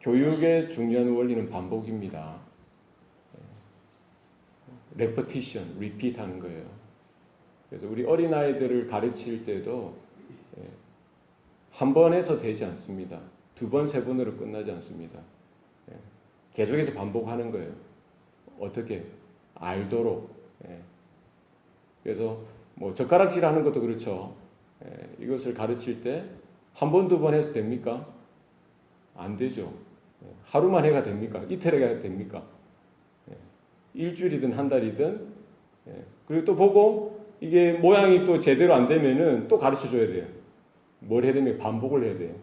교육의 중요한 원리는 반복입니다. 레퍼티션, 리피트 하는 거예요. 그래서 우리 어린아이들을 가르칠 때도 한 번 해서 되지 않습니다. 두 번, 세 번으로 끝나지 않습니다. 계속해서 반복하는 거예요. 어떻게? 알도록. 그래서 뭐 젓가락질 하는 것도 그렇죠. 이것을 가르칠 때 한 번, 두 번 해서 됩니까? 안 되죠. 하루만 해가 됩니까? 이틀 해가 됩니까? 일주일이든 한 달이든. 그리고 또 보고 이게 모양이 또 제대로 안 되면은 또 가르쳐 줘야 돼요. 뭘 해야 됩니까? 반복을 해야 돼요.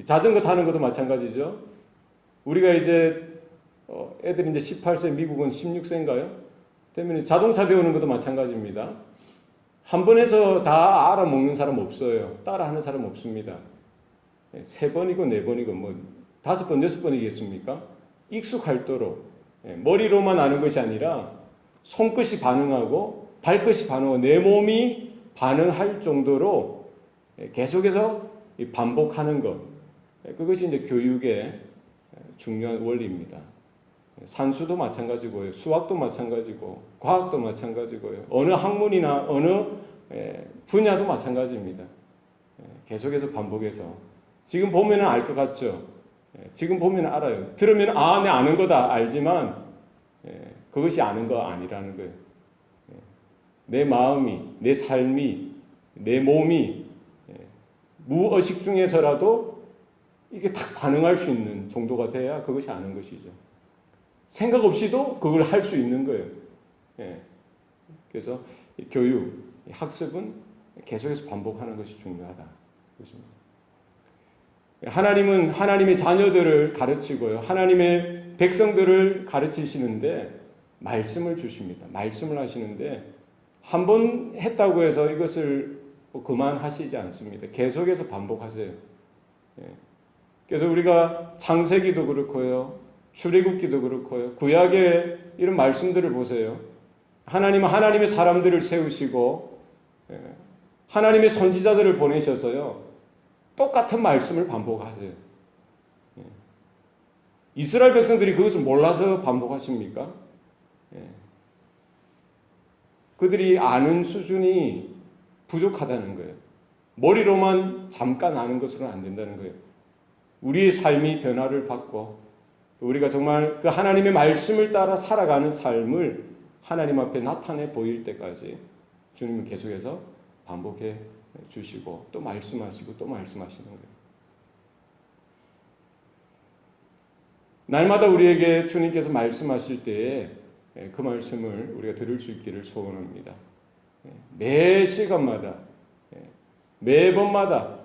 자전거 타는 것도 마찬가지죠. 우리가 이제 애들이 이제 18세, 미국은 16세인가요? 되면 자동차 배우는 것도 마찬가지입니다. 한 번 해서 다 알아먹는 사람 없어요. 따라하는 사람 없습니다. 세 번이고 네 번이고 뭐 다섯 번, 여섯 번이겠습니까? 익숙할도록 머리로만 아는 것이 아니라 손끝이 반응하고 발끝이 반응하고 내 몸이 반응할 정도로 계속해서 반복하는 것. 그것이 이제 교육의 중요한 원리입니다. 산수도 마찬가지고요. 수학도 마찬가지고 과학도 마찬가지고요. 어느 학문이나 어느 분야도 마찬가지입니다. 계속해서 반복해서 지금 보면 알 것 같죠. 지금 보면 알아요. 들으면 아, 내 아는 거다 알지만 그것이 아는 거 아니라는 거예요. 내 마음이, 내 삶이, 내 몸이 무의식 중에서라도 이게 딱 반응할 수 있는 정도가 돼야 그것이 아는 것이죠. 생각 없이도 그걸 할 수 있는 거예요. 그래서 교육, 학습은 계속해서 반복하는 것이 중요하다. 그렇습니다. 하나님은 하나님의 자녀들을 가르치고요. 하나님의 백성들을 가르치시는데 말씀을 주십니다. 말씀을 하시는데 한 번 했다고 해서 이것을 그만하시지 않습니다. 계속해서 반복하세요. 그래서 우리가 창세기도 그렇고요. 출애굽기도 그렇고요. 구약의 이런 말씀들을 보세요. 하나님은 하나님의 사람들을 세우시고 하나님의 선지자들을 보내셔서요. 똑같은 말씀을 반복하세요. 이스라엘 백성들이 그것을 몰라서 반복하십니까? 그들이 아는 수준이 부족하다는 거예요. 머리로만 잠깐 아는 것으로는 안 된다는 거예요. 우리의 삶이 변화를 받고 우리가 정말 그 하나님의 말씀을 따라 살아가는 삶을 하나님 앞에 나타내 보일 때까지 주님은 계속해서 반복해 주시고 또 말씀하시고 또 말씀하시는 거예요. 날마다 우리에게 주님께서 말씀하실 때에 그 말씀을 우리가 들을 수 있기를 소원합니다. 매 시간마다 매번마다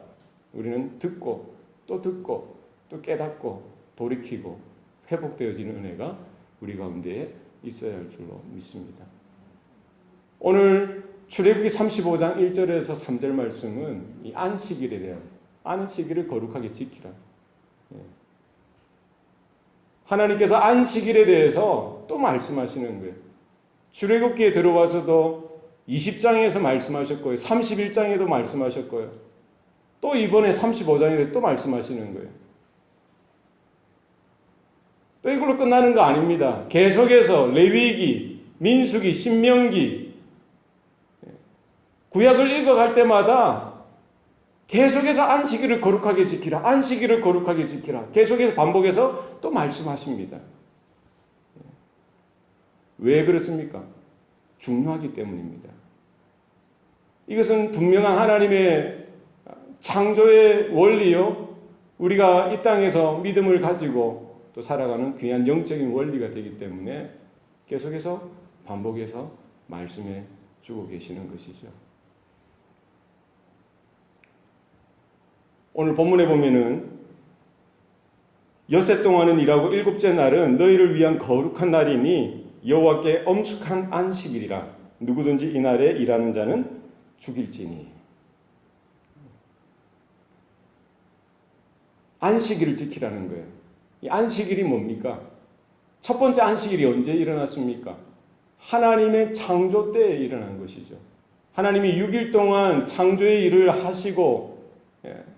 우리는 듣고 또 깨닫고 돌이키고 회복되어지는 은혜가 우리 가운데에 있어야 할 줄로 믿습니다. 오늘 출애굽기 35장 1절에서 3절 말씀은 이 안식일에 대한 안식일을 거룩하게 지키라. 하나님께서 안식일에 대해서 또 말씀하시는 거예요. 출애굽기에 들어와서도 20장에서 말씀하셨고요. 31장에도 말씀하셨고요. 또 이번에 35장에 또 말씀하시는 거예요. 또 이걸로 끝나는 거 아닙니다. 계속해서 레위기, 민수기, 신명기 구약을 읽어갈 때마다 계속해서 안식일을 거룩하게 지키라. 안식일을 거룩하게 지키라. 계속해서 반복해서 또 말씀하십니다. 왜 그렇습니까? 중요하기 때문입니다. 이것은 분명한 하나님의 창조의 원리요. 우리가 이 땅에서 믿음을 가지고 또 살아가는 귀한 영적인 원리가 되기 때문에 계속해서 반복해서 말씀해 주고 계시는 것이죠. 오늘 본문에 보면은 엿새 동안은 일하고 일곱째 날은 너희를 위한 거룩한 날이니 여호와께 엄숙한 안식일이라. 누구든지 이날에 일하는 자는 죽일지니. 안식일을 지키라는 거예요. 이 안식일이 뭡니까? 첫 번째 안식일이 언제 일어났습니까? 하나님의 창조 때에 일어난 것이죠. 하나님이 6일 동안 창조의 일을 하시고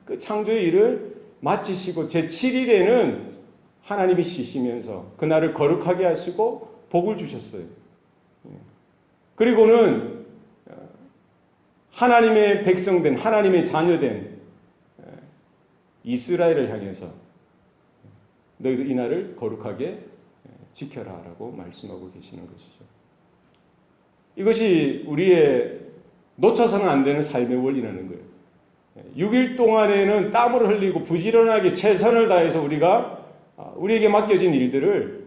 그 창조의 일을 마치시고 제7일에는 하나님이 쉬시면서 그날을 거룩하게 하시고 복을 주셨어요. 그리고는 하나님의 백성된, 하나님의 자녀된 이스라엘을 향해서 너희도 이 날을 거룩하게 지켜라 라고 말씀하고 계시는 것이죠. 이것이 우리의 놓쳐서는 안 되는 삶의 원리라는 거예요. 6일 동안에는 땀을 흘리고 부지런하게 최선을 다해서 우리에게 맡겨진 일들을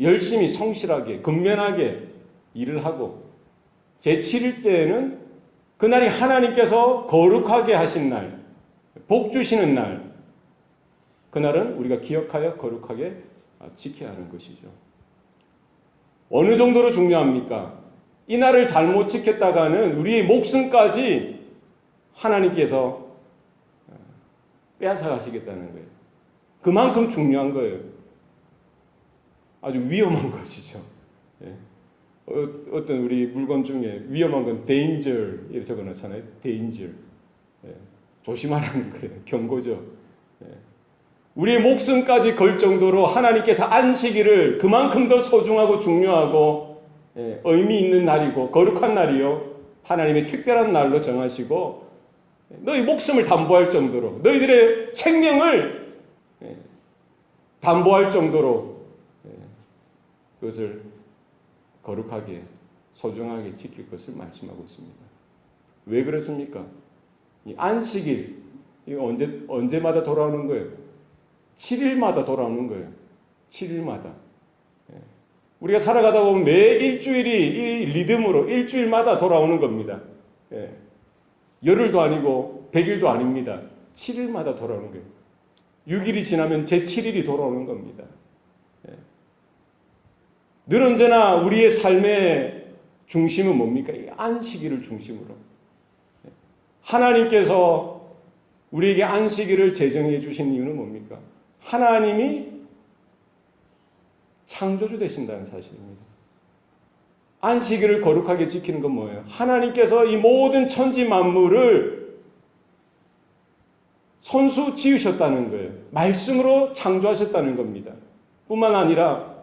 열심히 성실하게 근면하게 일을 하고, 제7일 때에는 그날이 하나님께서 거룩하게 하신 날, 복 주시는 날, 그날은 우리가 기억하여 거룩하게 지켜야 하는 것이죠. 어느 정도로 중요합니까? 이 날을 잘못 지켰다가는 우리의 목숨까지 하나님께서 빼앗아 가시겠다는 거예요. 그만큼 중요한 거예요. 아주 위험한 것이죠. 예. 어떤 우리 물건 중에 위험한 건 danger 이렇게 적어놨잖아요. danger. 예. 조심하라는 거예요. 경고죠. 예. 우리의 목숨까지 걸 정도로 하나님께서 안식일을 그만큼 더 소중하고 중요하고 의미 있는 날이고 거룩한 날이요, 하나님의 특별한 날로 정하시고 너희 목숨을 담보할 정도로, 너희들의 생명을 담보할 정도로 그것을 거룩하게 소중하게 지킬 것을 말씀하고 있습니다. 왜 그렇습니까? 이 안식일 이거 언제마다 돌아오는 거예요? 7일마다 돌아오는 거예요. 7일마다. 우리가 살아가다 보면 매 일주일이 이 리듬으로 일주일마다 돌아오는 겁니다. 열흘도 아니고 100일도 아닙니다. 7일마다 돌아오는 거예요. 6일이 지나면 제7일이 돌아오는 겁니다. 늘 언제나 우리의 삶의 중심은 뭡니까? 안식일을 중심으로. 하나님께서 우리에게 안식일을 제정해 주신 이유는 뭡니까? 하나님이 창조주 되신다는 사실입니다. 안식일을 거룩하게 지키는 건 뭐예요? 하나님께서 이 모든 천지 만물을 손수 지으셨다는 거예요. 말씀으로 창조하셨다는 겁니다. 뿐만 아니라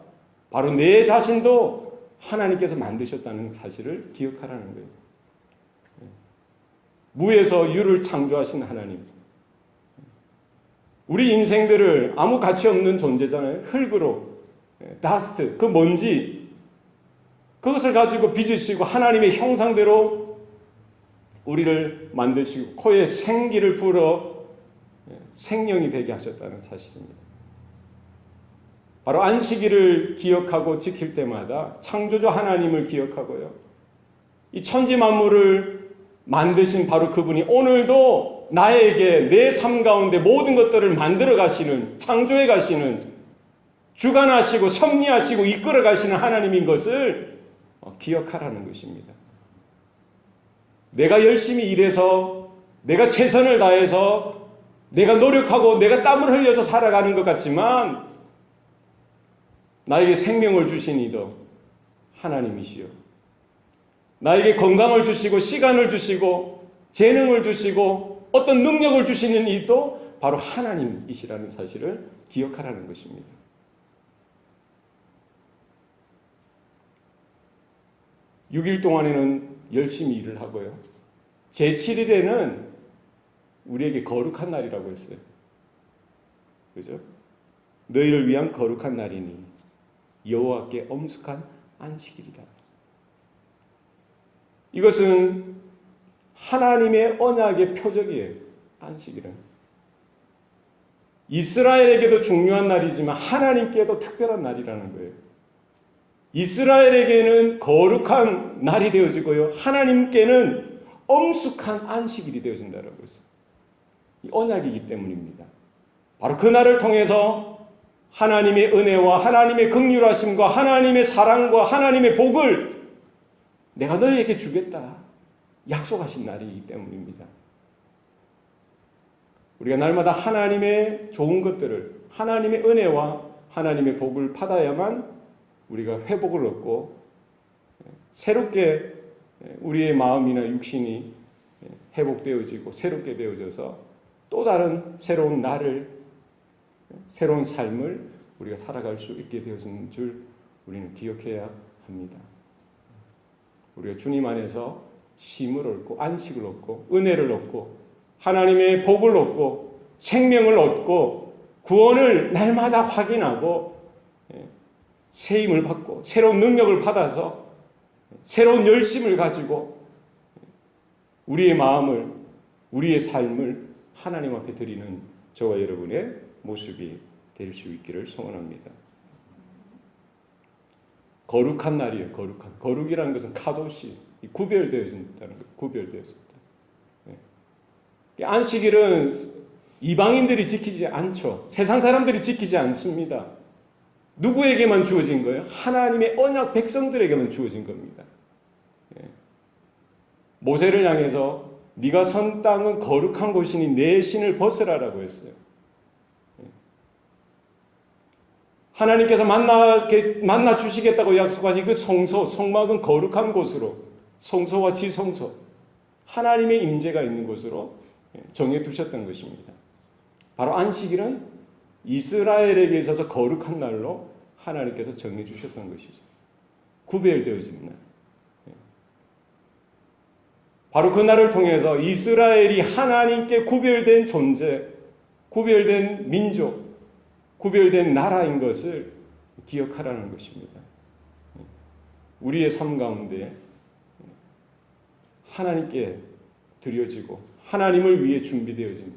바로 내 자신도 하나님께서 만드셨다는 사실을 기억하라는 거예요. 무에서 유를 창조하신 하나님. 우리 인생들을 아무 가치 없는 존재잖아요. 흙으로, 다스트, 그 먼지, 그것을 가지고 빚으시고 하나님의 형상대로 우리를 만드시고 코에 생기를 불어 생명이 되게 하셨다는 사실입니다. 바로 안식일을 기억하고 지킬 때마다 창조주 하나님을 기억하고요, 이 천지 만물을 만드신 바로 그분이 오늘도 나에게 내 삶 가운데 모든 것들을 만들어 가시는, 창조해 가시는, 주관하시고 섭리하시고 이끌어 가시는 하나님인 것을 기억하라는 것입니다. 내가 열심히 일해서, 내가 최선을 다해서, 내가 노력하고 내가 땀을 흘려서 살아가는 것 같지만 나에게 생명을 주신 이도 하나님이시요, 나에게 건강을 주시고 시간을 주시고 재능을 주시고 어떤 능력을 주시는 이도 바로 하나님이시라는 사실을 기억하라는 것입니다. (6일) 동안에는 열심히 일을 하고요, 제7일에는 우리에게 거룩한 날이라고 했어요. 그죠? 너희를 위한 거룩한 날이니 여호와께 엄숙한 안식일이다. 이것은 하나님의 언약의 표적이에요. 안식일은 이스라엘에게도 중요한 날이지만 하나님께도 특별한 날이라는 거예요. 이스라엘에게는 거룩한 날이 되어지고요, 하나님께는 엄숙한 안식일이 되어진다라고 했어요. 이 언약이기 때문입니다. 바로 그 날을 통해서 하나님의 은혜와 하나님의 긍휼하심과 하나님의 사랑과 하나님의 복을 내가 너희에게 주겠다 약속하신 날이기 때문입니다. 우리가 날마다 하나님의 좋은 것들을, 하나님의 은혜와 하나님의 복을 받아야만 우리가 회복을 얻고 새롭게 우리의 마음이나 육신이 회복되어지고 새롭게 되어져서 또 다른 새로운 날을 새로운 삶을 우리가 살아갈 수 있게 되어진 줄 우리는 기억해야 합니다. 우리가 주님 안에서 쉼을 얻고 안식을 얻고 은혜를 얻고 하나님의 복을 얻고 생명을 얻고 구원을 날마다 확인하고 새 힘을 받고 새로운 능력을 받아서 새로운 열심을 가지고 우리의 마음을 우리의 삶을 하나님 앞에 드리는 저와 여러분의 모습이 될 수 있기를 소원합니다. 거룩한 날이에요. 거룩이라는 것은 카도시, 구별되어진다는 거예요. 구별되어진다. 안식일은 이방인들이 지키지 않죠. 세상 사람들이 지키지 않습니다. 누구에게만 주어진 거예요? 하나님의 언약 백성들에게만 주어진 겁니다. 모세를 향해서 네가 선 땅은 거룩한 곳이니 내 신을 벗으라라고 했어요. 하나님께서 만나 주시겠다고 약속하신 그 성소, 성막은 거룩한 곳으로, 성소와 지성소, 하나님의 임재가 있는 곳으로 정해 두셨던 것입니다. 바로 안식일은 이스라엘에게 있어서 거룩한 날로 하나님께서 정해 주셨던 것이죠. 구별되어진 날. 바로 그 날을 통해서 이스라엘이 하나님께 구별된 존재, 구별된 민족, 구별된 나라인 것을 기억하라는 것입니다. 우리의 삶 가운데 하나님께 드려지고 하나님을 위해 준비되어진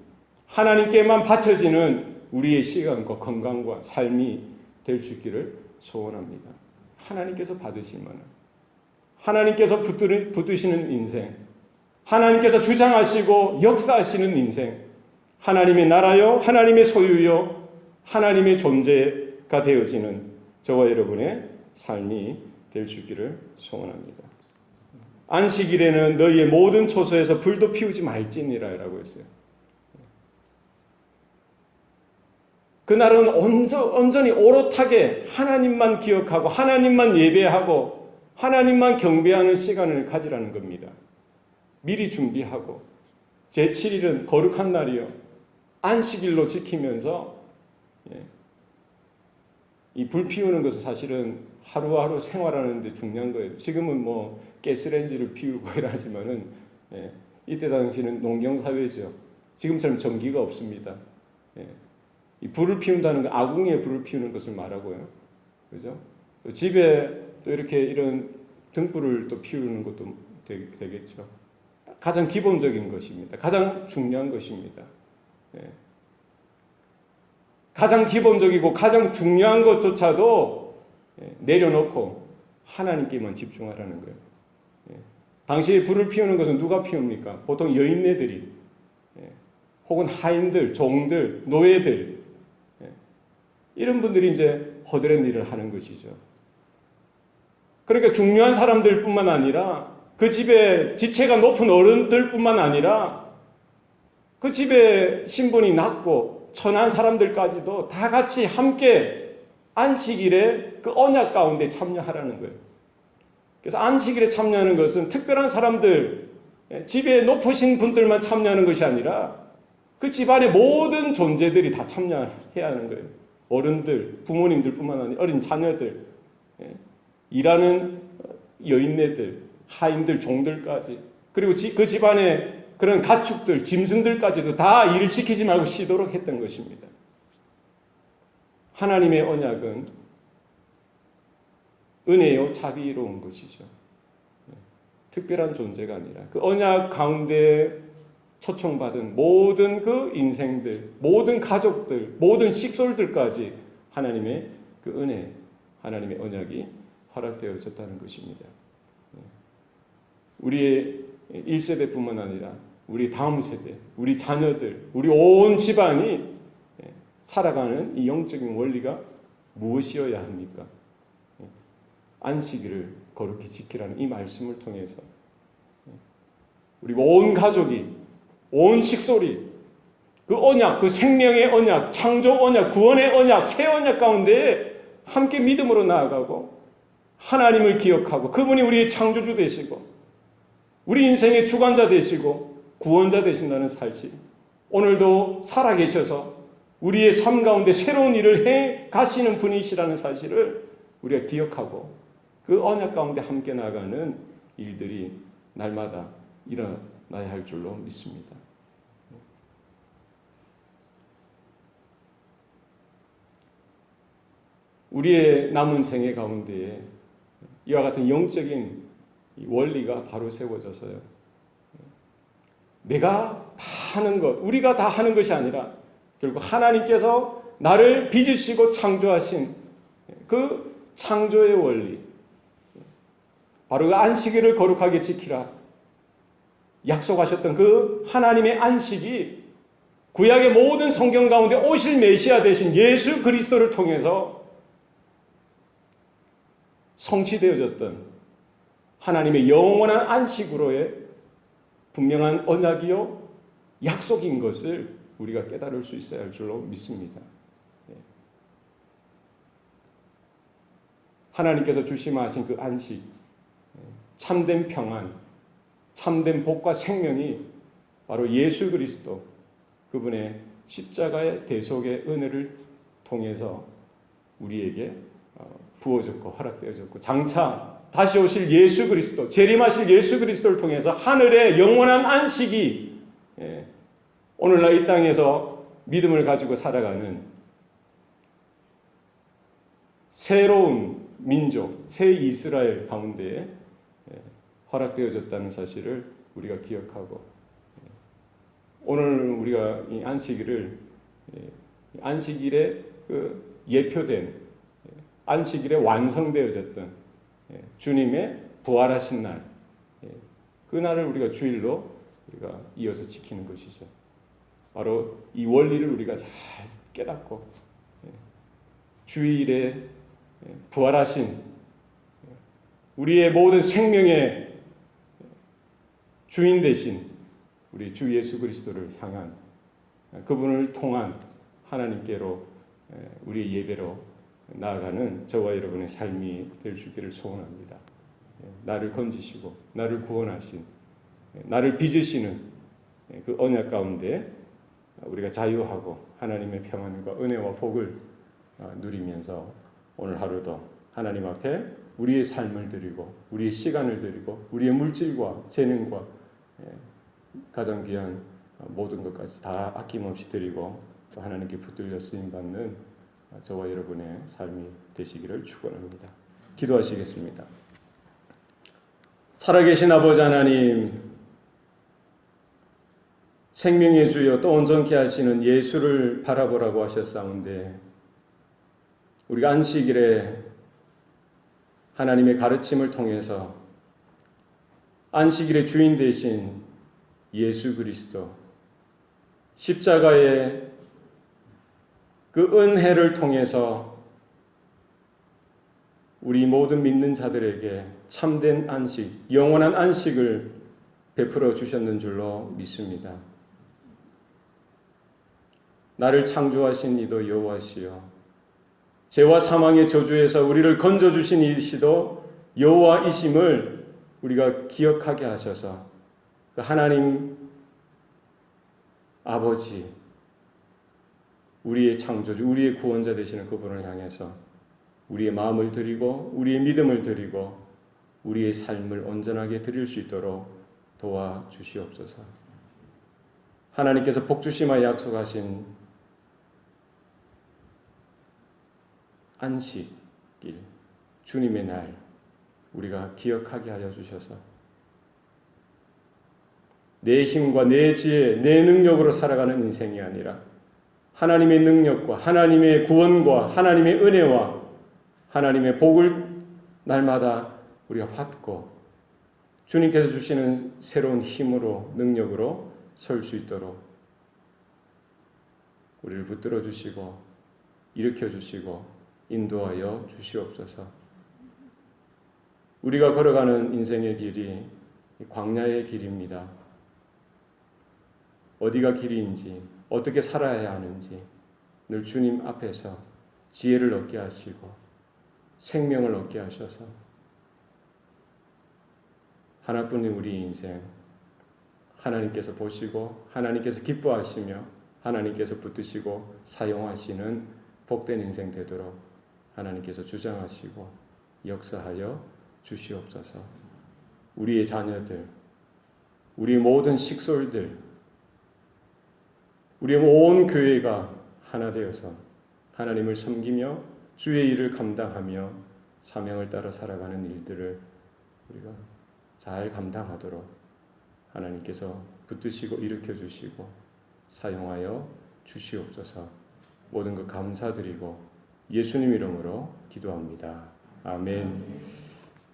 하나님께만 바쳐지는 우리의 시간과 건강과 삶이 될 수 있기를 소원합니다. 하나님께서 받으실 만한 하나님께서 붙드시는 인생, 하나님께서 주장하시고 역사하시는 인생, 하나님의 나라요, 하나님의 소유요, 하나님의 존재가 되어지는 저와 여러분의 삶이 될 수 있기를 소원합니다. 안식일에는 너희의 모든 초소에서 불도 피우지 말지니라 라고 했어요. 그날은 온전히 오롯하게 하나님만 기억하고 하나님만 예배하고 하나님만 경배하는 시간을 가지라는 겁니다. 미리 준비하고 제7일은 거룩한 날이요. 안식일로 지키면서 이 불 피우는 것은 사실은 하루하루 생활하는 데 중요한 거예요. 지금은 뭐 가스레인지를 피우고 이러지만은 이때 당시는 농경사회죠. 지금처럼 전기가 없습니다. 이 불을 피운다는 건 아궁이에 불을 피우는 것을 말하고요. 그죠? 또 집에 또 이렇게 이런 등불을 또 피우는 것도 되겠죠. 가장 기본적인 것입니다. 가장 중요한 것입니다. 가장 기본적이고 가장 중요한 것조차도 내려놓고 하나님께만 집중하라는 거예요. 당시에 불을 피우는 것은 누가 피웁니까? 보통 여인네들이 혹은 하인들, 종들, 노예들 이런 분들이 이제 허드렛 일을 하는 것이죠. 그러니까 중요한 사람들뿐만 아니라 그 집에 지체가 높은 어른들뿐만 아니라 그 집에 신분이 낮고 천한 사람들까지도 다 같이 함께 안식일에 그 언약 가운데 참여하라는 거예요. 그래서 안식일에 참여하는 것은 특별한 사람들, 집에 높으신 분들만 참여하는 것이 아니라 그 집안의 모든 존재들이 다 참여해야 하는 거예요. 어른들, 부모님들뿐만 아니라 어린 자녀들, 일하는 여인네들, 하인들, 종들까지, 그리고 그 집안의 그런 가축들, 짐승들까지도 다 일을 시키지 말고 쉬도록 했던 것입니다. 하나님의 언약은 은혜요, 자비로운 것이죠. 특별한 존재가 아니라 그 언약 가운데 초청받은 모든 그 인생들, 모든 가족들, 모든 식솔들까지 하나님의 그 은혜, 하나님의 언약이 허락되어졌다는 것입니다. 우리의 1세대뿐만 아니라 우리 다음 세대, 우리 자녀들, 우리 온 집안이 살아가는 이 영적인 원리가 무엇이어야 합니까? 안식일을 거룩히 지키라는 이 말씀을 통해서 우리 온 가족이, 온 식솔이 그 언약, 그 생명의 언약, 창조 언약, 구원의 언약, 새 언약 가운데 함께 믿음으로 나아가고 하나님을 기억하고 그분이 우리의 창조주 되시고 우리 인생의 주관자 되시고 구원자 되신다는 사실, 오늘도 살아계셔서 우리의 삶 가운데 새로운 일을 해 가시는 분이시라는 사실을 우리가 기억하고 그 언약 가운데 함께 나가는 일들이 날마다 일어나야 할 줄로 믿습니다. 우리의 남은 생애 가운데에 이와 같은 영적인 원리가 바로 세워져서요. 내가 다 하는 것, 우리가 다 하는 것이 아니라 결국 하나님께서 나를 빚으시고 창조하신 그 창조의 원리, 바로 그 안식일을 거룩하게 지키라 약속하셨던 그 하나님의 안식이 구약의 모든 성경 가운데 오실 메시아 되신 예수 그리스도를 통해서 성취되어졌던 하나님의 영원한 안식으로의 분명한 언약이요 약속인 것을 우리가 깨달을 수 있어야 할 줄로 믿습니다. 하나님께서 주심하신 그 안식, 참된 평안, 참된 복과 생명이 바로 예수 그리스도 그분의 십자가의 대속의 은혜를 통해서 우리에게 부어졌고 허락되어졌고 장차 다시 오실 예수 그리스도, 재림하실 예수 그리스도를 통해서 하늘의 영원한 안식이 오늘날 이 땅에서 믿음을 가지고 살아가는 새로운 민족, 새 이스라엘 가운데에 허락되어졌다는 사실을 우리가 기억하고 오늘 우리가 이 안식일을 안식일에 그 예표된 안식일에 완성되어졌던 주님의 부활하신 날, 그 날을 우리가 주일로 우리가 이어서 지키는 것이죠. 바로 이 원리를 우리가 잘 깨닫고 주일에 부활하신 우리의 모든 생명의 주인 되신 우리 주 예수 그리스도를 향한 그분을 통한 하나님께로 우리의 예배로 나아가는 저와 여러분의 삶이 될 수 있기를 소원합니다. 나를 건지시고 나를 구원하신 나를 빚으시는 그 언약 가운데 우리가 자유하고 하나님의 평안과 은혜와 복을 누리면서 오늘 하루도 하나님 앞에 우리의 삶을 드리고 우리의 시간을 드리고 우리의 물질과 재능과 가장 귀한 모든 것까지 다 아낌없이 드리고 또 하나님께 붙들려 쓰임받는 저와 여러분의 삶이 되시기를 축원합니다. 기도하시겠습니다. 살아계신 아버지 하나님, 생명의 주여 또 온전케 하시는 예수를 바라보라고 하셨사온데 우리가 안식일에 하나님의 가르침을 통해서 안식일의 주인 되신 예수 그리스도 십자가의 그 은혜를 통해서 우리 모든 믿는 자들에게 참된 안식, 영원한 안식을 베풀어 주셨는 줄로 믿습니다. 나를 창조하신 이도 여호와시요 죄와 사망의 저주에서 우리를 건져주신 이시도 여호와이심을 우리가 기억하게 하셔서 그 하나님 아버지, 우리의 창조주, 우리의 구원자 되시는 그분을 향해서 우리의 마음을 드리고 우리의 믿음을 드리고 우리의 삶을 온전하게 드릴 수 있도록 도와주시옵소서. 하나님께서 복주심하여 약속하신 안식일, 주님의 날 우리가 기억하게 하여 주셔서 내 힘과 내 지혜, 내 능력으로 살아가는 인생이 아니라 하나님의 능력과 하나님의 구원과 하나님의 은혜와 하나님의 복을 날마다 우리가 받고 주님께서 주시는 새로운 힘으로 능력으로 설 수 있도록 우리를 붙들어 주시고 일으켜 주시고 인도하여 주시옵소서. 우리가 걸어가는 인생의 길이 광야의 길입니다. 어디가 길인지 어떻게 살아야 하는지 늘 주님 앞에서 지혜를 얻게 하시고 생명을 얻게 하셔서 하나뿐인 우리 인생 하나님께서 보시고 하나님께서 기뻐하시며 하나님께서 붙드시고 사용하시는 복된 인생 되도록 하나님께서 주장하시고 역사하여 주시옵소서. 우리의 자녀들, 우리 모든 식솔들, 우리의 온 교회가 하나 되어서 하나님을 섬기며 주의 일을 감당하며 사명을 따라 살아가는 일들을 우리가 잘 감당하도록 하나님께서 붙드시고 일으켜 주시고 사용하여 주시옵소서. 모든 것 감사드리고 예수님 이름으로 기도합니다. 아멘.